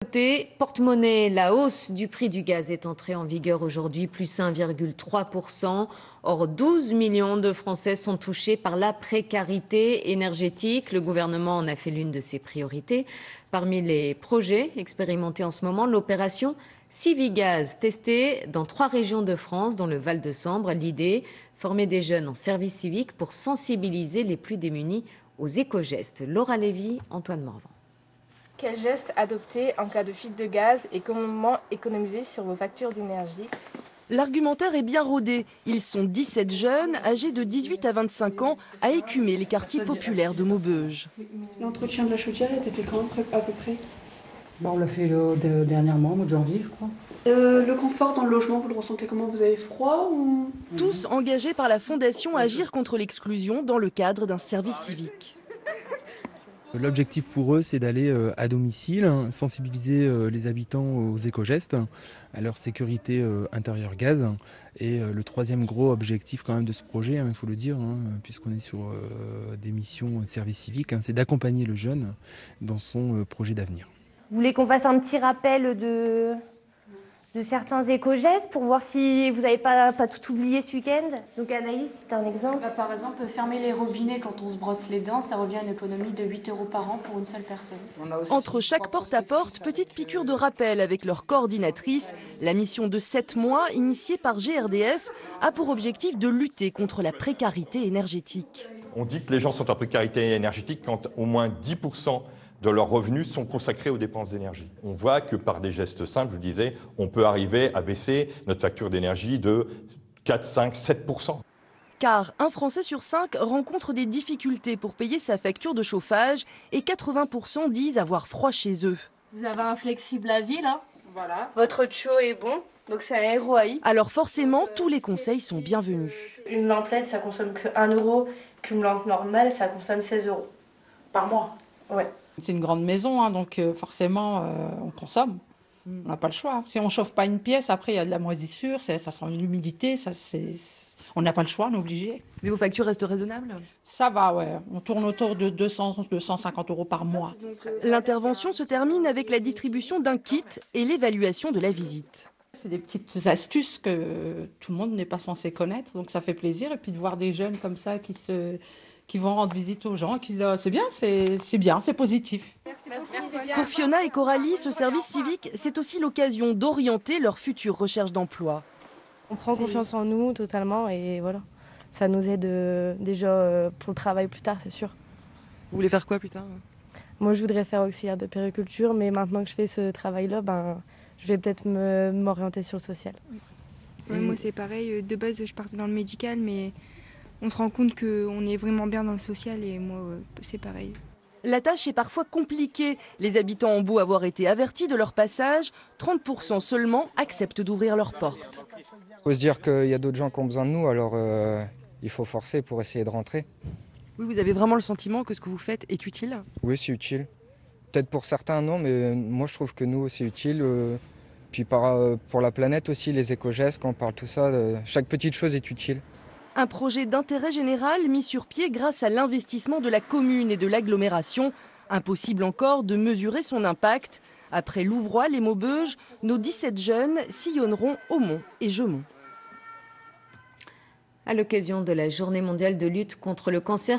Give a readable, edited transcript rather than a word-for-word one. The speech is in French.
Côté porte-monnaie, la hausse du prix du gaz est entrée en vigueur aujourd'hui, plus 1,3%. Or, 12 millions de Français sont touchés par la précarité énergétique. Le gouvernement en a fait l'une de ses priorités. Parmi les projets expérimentés en ce moment, l'opération Civigaz, testée dans 3 régions de France, dont le Val-de-Sambre. L'idée, former des jeunes en service civique pour sensibiliser les plus démunis aux éco-gestes. Laura Lévy, Antoine Morvan. Quels gestes adopter en cas de fuite de gaz et comment économiser sur vos factures d'énergie? L'argumentaire est bien rodé. Ils sont 17 jeunes, âgés de 18 à 25 ans, à écumer les quartiers populaires de Maubeuge. L'entretien de la chaudière était fait quand à peu près? On l'a fait dernièrement, au mois de janvier, je crois. Le confort dans le logement, vous le ressentez comment? Vous avez froid ou... Tous engagés par la Fondation Agir contre l'exclusion dans le cadre d'un service civique. L'objectif pour eux, c'est d'aller à domicile, sensibiliser les habitants aux éco-gestes, à leur sécurité intérieure gaz. Et le troisième gros objectif quand même de ce projet, il faut le dire, puisqu'on est sur des missions de service civique, c'est d'accompagner le jeune dans son projet d'avenir. Vous voulez qu'on fasse un petit rappel de certains éco-gestes pour voir si vous n'avez pas tout oublié ce week-end? Donc Anaïs, c'est un exemple. Par exemple, fermer les robinets quand on se brosse les dents, ça revient à une économie de 8 € par an pour une seule personne. Entre chaque porte-à-porte, petite piqûre de rappel avec leur coordinatrice. La mission de 7 mois, initiée par GRDF, a pour objectif de lutter contre la précarité énergétique. On dit que les gens sont en précarité énergétique quand au moins 10% de leurs revenus sont consacrés aux dépenses d'énergie. On voit que par des gestes simples, je vous disais, on peut arriver à baisser notre facture d'énergie de 4, 5, 7%. Car un Français sur 5 rencontre des difficultés pour payer sa facture de chauffage et 80% disent avoir froid chez eux. Vous avez un flexible à vie là. Voilà. Votre tuyau est bon, donc c'est un ROI. Alors forcément, tous les conseils sont bienvenus. Une lampe LED, ça consomme que 1 €, qu'une lampe normale, ça consomme 16 € Par mois? Ouais. C'est une grande maison, donc forcément, on consomme. On n'a pas le choix. Si on ne chauffe pas une pièce, après, il y a de la moisissure, ça sent l'humidité, on n'a pas le choix, on est obligé. Mais vos factures restent raisonnables? Ça va, ouais. On tourne autour de 250 € par mois. L'intervention se termine avec la distribution d'un kit et l'évaluation de la visite. C'est des petites astuces que tout le monde n'est pas censé connaître, donc ça fait plaisir. Et puis de voir des jeunes comme ça qui vont rendre visite aux gens, c'est bien, c'est positif. Pour Fiona et Coralie, ce service civique, c'est aussi l'occasion d'orienter leur future recherche d'emploi. On prend confiance en nous totalement et voilà, ça nous aide déjà pour le travail plus tard, c'est sûr. Vous voulez faire quoi plus tard? Moi, je voudrais faire auxiliaire de puériculture, mais maintenant que je fais ce travail-là, je vais peut-être m'orienter sur le social. Ouais, moi, c'est pareil. De base, je partais dans le médical, mais on se rend compte qu'on est vraiment bien dans le social et moi, c'est pareil. La tâche est parfois compliquée. Les habitants ont beau avoir été avertis de leur passage, 30% seulement acceptent d'ouvrir leurs portes. Il faut se dire qu'il y a d'autres gens qui ont besoin de nous, alors il faut forcer pour essayer de rentrer. Oui, vous avez vraiment le sentiment que ce que vous faites est utile? Oui, c'est utile. Peut-être pour certains, non, mais moi je trouve que nous, c'est utile. Puis pour la planète aussi, les éco-gestes, quand on parle de tout ça, chaque petite chose est utile. Un projet d'intérêt général mis sur pied grâce à l'investissement de la commune et de l'agglomération. Impossible encore de mesurer son impact. Après Louvroy, les Maubeuges, nos 17 jeunes sillonneront Aumont et Jeumont. À l'occasion de la Journée mondiale de lutte contre le cancer,